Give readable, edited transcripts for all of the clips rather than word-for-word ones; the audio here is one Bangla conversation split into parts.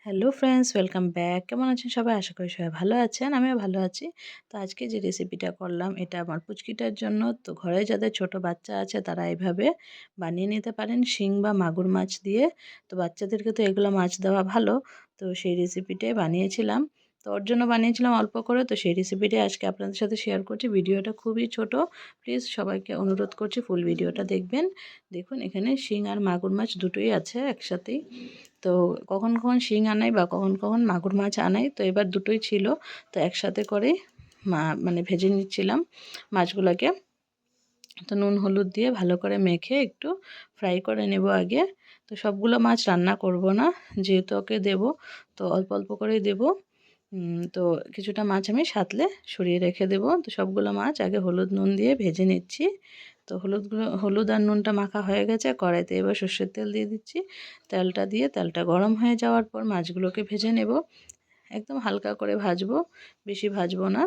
Hello friends, welcome back. কেমন আছেন সবাই? আশা করি সবাই ভালো আছেন। আমিও ভালো আছি। তো আজকে যে রেসিপিটা করলাম এটা আমার পুচকিটার জন্য। তো ঘরে যাদের ছোট বাচ্চা আছে তারা এইভাবে বানিয়ে নিতে পারেন শিং বা মাগুর মাছ দিয়ে। তো বাচ্চাদেরকে তো এগুলো মাছ দেওয়া ভালো। তো সেই রেসিপিটাই বানিয়েছিলাম। তো ওর জন্য বানিয়েছিলাম অল্প করে। তো সেই রেসিপিটাই আজকে আপনাদের সাথে শেয়ার করছি। ভিডিওটা খুবই ছোট। প্লিজ সবাইকে অনুরোধ করছি ফুল ভিডিওটা দেখবেন। দেখুন এখানে শিং আর মাগুর মাছ দুটোই আছে একসাথেই। তো কখন কখন শিং আনাই বা কখন কখন মাগুর মাছ আনাই, তো এবার দুটোই ছিল। তো একসাথে করে মানে ভেজে নিচ্ছিলাম মাছগুলোকে। তো নুন হলুদ দিয়ে ভালো করে মেখে একটু ফ্রাই করে নেব আগে। তো সবগুলো মাছ রান্না করব না, যেহেতু ওকে দেবো তো অল্প অল্প করেই দেবো। তো কিছুটা মাছ আমি সাতলে সরিয়ে রেখে দেবো। তো সবগুলো মাছ আগে হলুদ নুন দিয়ে ভেজে নিচ্ছি। তো হলুদ আর নুনটা মাখা হয়ে গেছে কড়াইতে। এবার সর্ষের তেল দিয়ে দিচ্ছি। তেলটা দিয়ে তেলটা গরম হয়ে যাওয়ার পর মাছগুলোকে ভেজে নেব। একদম হালকা করে ভাজবো, বেশি ভাজবো না।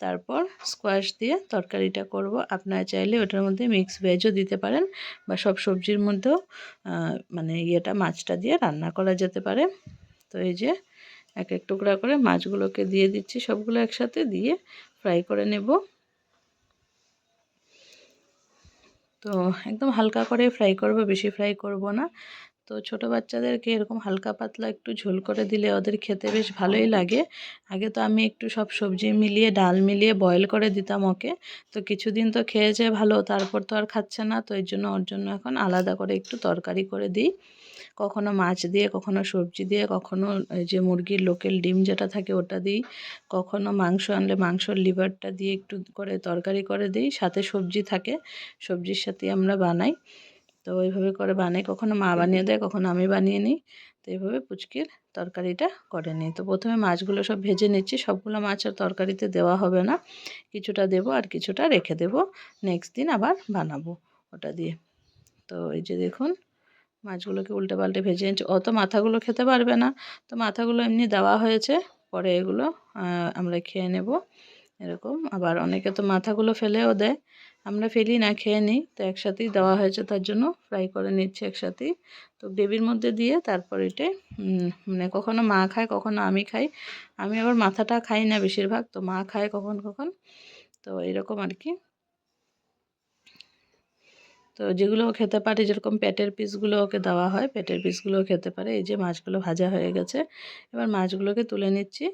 তারপর স্কোয়াশ দিয়ে তরকারিটা করব। আপনারা চাইলে ওটার মধ্যে মিক্স ভেজও দিতে পারেন বা সব সবজির মধ্যেও মানে মাছটা দিয়ে রান্না করা যেতে পারে। তো এই যে এক এক টুকরা করে মাছগুলোকে দিয়ে দিচ্ছি, সবগুলো একসাথে দিয়ে ফ্রাই করে নেব। তো একদম হালকা করে ফ্রাই করব, বেশি ফ্রাই করব না। তো ছোট বাচ্চাদেরকে এরকম হালকা পাতলা একটু ঝোল করে দিলে ওদের খেতে বেশ ভালোই লাগে। আগে তো আমি একটু সব সবজি মিলিয়ে ডাল মিলিয়ে বয়েল করে দিতাম ওকে। তো কিছুদিন তো খেয়েছে ভালো, তারপর তো আর খাচ্ছে না। তো এর জন্য ওর জন্য এখন আলাদা করে একটু তরকারি করে দিই। কখনো মাছ দিয়ে, কখনো সবজি দিয়ে, কখনো এই যে মুরগির লোকাল ডিম যেটা থাকে ওটা দিই, কখনো মাংস আনলে মাংসর লিভারটা দিয়ে একটু করে তরকারি করে দিই, সাথে সবজি থাকে, সবজির সাথে আমরা বানাই। তো ওইভাবে করে বানাই, কখনো মা বানিয়ে দেয়, কখনো আমি বানিয়ে নিই। তো এইভাবে পুচকির তরকারিটা করে নিই। তো প্রথমে মাছগুলো সব ভেজে নিচ্ছি। সবগুলো মাছ আর তরকারিতে দেওয়া হবে না, কিছুটা দেবো আর কিছুটা রেখে দেবো, নেক্সট দিন আবার বানাবো ওটা দিয়ে। তো এই যে দেখুন মাছগুলোকে উল্টে পাল্টে ভেজে নিচ্ছি। অত মাথাগুলো খেতে পারবে না, তো মাথাগুলো এমনি দেওয়া হয়েছে, পরে এগুলো আমরা খেয়ে নেব এরকম। আবার অনেকে তো মাথাগুলো ফেলেও দেয়, আমরা ফেলি না, খেয়ে নিই। তো একসাথেই দেওয়া হয়েছে তার জন্য ফ্রাই করে নিচ্ছি একসাথেই। তো গ্রেভির মধ্যে দিয়ে তারপর এটা মানে কখনো মা খায়, কখনো আমি খাই। আমি আবার মাথাটা খাই না বেশিরভাগ, তো মা খায় কখন কখন। তো এরকম আর কি। তো যেগুলো ও খেতে পারে, যেরকম পেটের পিসগুলো ওকে দেওয়া হয়, পেটের পিসগুলোও খেতে পারে। এই যে মাছগুলো ভাজা হয়ে গেছে, এবার মাছগুলোকে তুলে নিচ্ছি।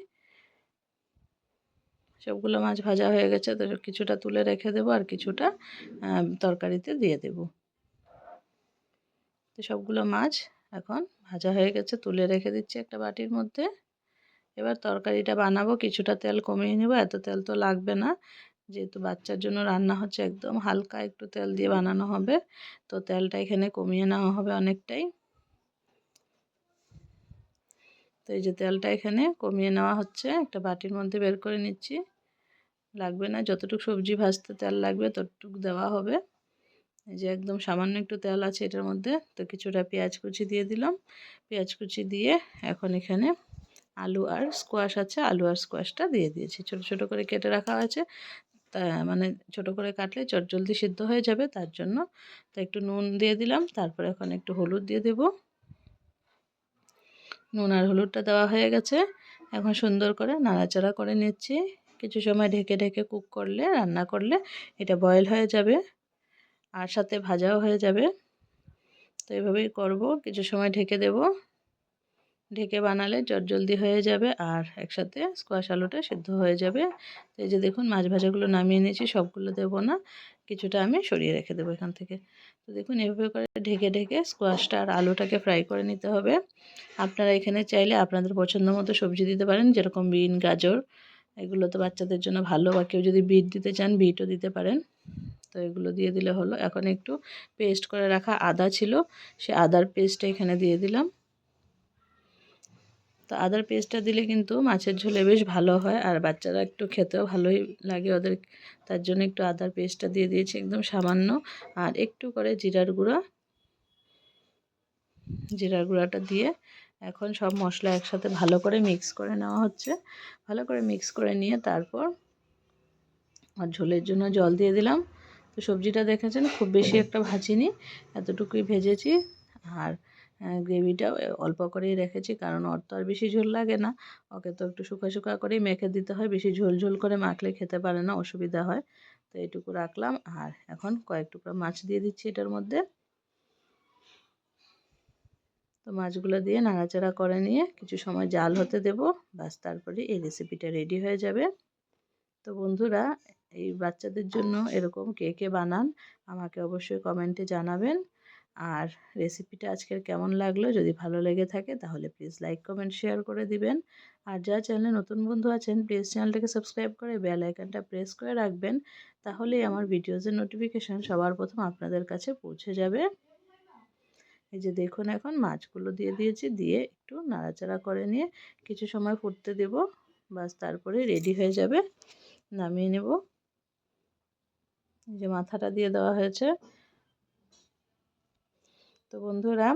সবগুলো মাছ ভাজা হয়ে গেছে, তো কিছুটা তুলে রেখে দেবো আর কিছুটা তরকারিতে দিয়ে দেব। তো সবগুলো মাছ এখন ভাজা হয়ে গেছে, তুলে রেখে দিচ্ছি একটা বাটির মধ্যে। এবার তরকারিটা বানাবো, কিছুটা তেল কমিয়ে নেব, এত তেল তো লাগবে না, যেহেতু বাচ্চার জন্য রান্না হচ্ছে। একদম হালকা একটু তেল দিয়ে বানানো হবে, তো তেলটা এখানে কমিয়ে নেওয়া হবে অনেকটাই। তো এই যে তেলটা এখানে কমিয়ে নেওয়া হচ্ছে, একটা বাটির মধ্যে বের করে নিচ্ছি। লাগবে না, যতটুকু সবজি ভাজতে তেল লাগবে ততটুকু দেওয়া হবে। এই যে একদম সামান্য একটু তেল আছে এটার মধ্যে। তো কিছুটা পেঁয়াজ কুচি দিয়ে দিলাম। পেঁয়াজ কুচি দিয়ে এখন এখানে আলু আর স্কোয়াশ আছে, আলু আর স্কোয়াশটা দিয়ে দিয়েছি, ছোট ছোট করে কেটে রাখা আছে। তা মানে ছোট করে কাটলে জলদি সিদ্ধ হয়ে যাবে তার জন্য। তো একটু নুন দিয়ে দিলাম, তারপর এখন একটু হলুদ দিয়ে দেব। নুন আর হলুদটা দেওয়া হয়ে গেছে, এখন সুন্দর করে নাড়াচাড়া করে নিচ্ছি। কিছু সময় ঢেকে ঢেকে কুক করলে, রান্না করলে এটা বয়েল হয়ে যাবে আর সাথে ভাজাও হয়ে যাবে। তো এভাবেই করব, কিছু সময় ঢেকে দেব। ঢেকে বানালে জলদি হয়ে যাবে আর একসাথে স্কোয়াশ আলুটা সিদ্ধ হয়ে যাবে। তো এই যে দেখুন মাছ ভাজাগুলো নামিয়ে নিয়েছি, সবগুলো দেবো না, কিছুটা আমি সরিয়ে রেখে দেবো এখান থেকে। তো দেখুন এভাবে করে ঢেকে ঢেকে স্কোয়াশটা আর আলুটাকে ফ্রাই করে নিতে হবে। আপনারা এখানে চাইলে আপনাদের পছন্দ মতো সবজি দিতে পারেন, যেরকম বিন, গাজর, এগুলো তো বাচ্চাদের জন্য ভালো, বা কেউ যদি বিট দিতে চান বিটও দিতে পারেন। তো এগুলো দিয়ে দিলে হলো। এখন একটু পেস্ট করে রাখা আদা ছিল, সে আদার পেস্টটা এখানে দিয়ে দিলাম। তো আদার পেস্টটা দিলে কিন্তু মাছের ঝোলে বেশ ভালো হয়, আর বাচ্চারা একটু খেতেও ভালোই লাগে ওদের, তার জন্য একটু আদার পেস্টটা দিয়ে দিয়েছি একদম সামান্য। আর একটু করে জিরার গুঁড়াটা দিয়ে এখন সব মশলা একসাথে ভালো করে মিক্স করে নেওয়া হচ্ছে। ভালো করে মিক্স করে নিয়ে তারপর আর ঝোলের জন্য জল দিয়ে দিলাম। তো সবজিটা দেখেছেন খুব বেশি একটা ভাজিনি, এতটুকুই ভেজেছি। আর গ্রেভিটাও অল্প করেই রেখেছি, কারণ ওর তো আর বেশি ঝোল লাগে না। ওকে তো একটু শুকা শুকা করেই মেখে দিতে হয়, বেশি ঝোল ঝোল করে মাখলে খেতে পারে না, অসুবিধা হয়। তো এইটুকু রাখলাম। আর এখন কয়েক টুকরা মাছ দিয়ে দিচ্ছি এটার মধ্যে। তো মাছগুলো দিয়ে নাড়াচাড়া করে নিয়ে কিছু সময় জাল হতে দেব। বাস, তারপরে এই রেসিপিটা রেডি হয়ে যাবে। তো বন্ধুরা, এই বাচ্চাদের জন্য এরকম কে কে বানান আমাকে অবশ্যই কমেন্টে জানাবেন। আর রেসিপিটা আজকের কেমন লাগলো, যদি ভালো লেগে থাকে তাহলে প্লিজ লাইক কমেন্ট শেয়ার করে দিবেন। আর যারা চ্যানেলে নতুন বন্ধু আছেন প্লিজ চ্যানেলটাকে সাবস্ক্রাইব করে বেল আইকনটা প্রেস করে রাখবেন, তাহলেই আমার ভিডিওসের নোটিফিকেশান সবার প্রথম আপনাদের কাছে পৌঁছে যাবে। এই যে দেখুন, এখন মাছগুলো দিয়ে দিয়েছি, দিয়ে একটু নাড়াচাড়া করে নিয়ে কিছু সময় ফুটতে দেব। বাস, তারপরে রেডি হয়ে যাবে, নামিয়ে নেব। এই যে মাথাটা দিয়ে দেওয়া হয়েছে। তো বন্ধুরা,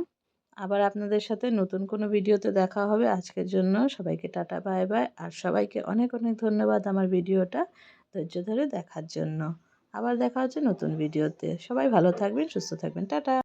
আবার আপনাদের সাথে নতুন কোনো ভিডিওতে দেখা হবে। আজকের জন্য সবাইকে টাটা, বাই বাই। আর সবাইকে অনেক অনেক ধন্যবাদ আমার ভিডিওটা ধৈর্য ধরে দেখার জন্য। আবার দেখা হচ্ছে নতুন ভিডিওতে। সবাই ভালো থাকবেন, সুস্থ থাকবেন। টাটা।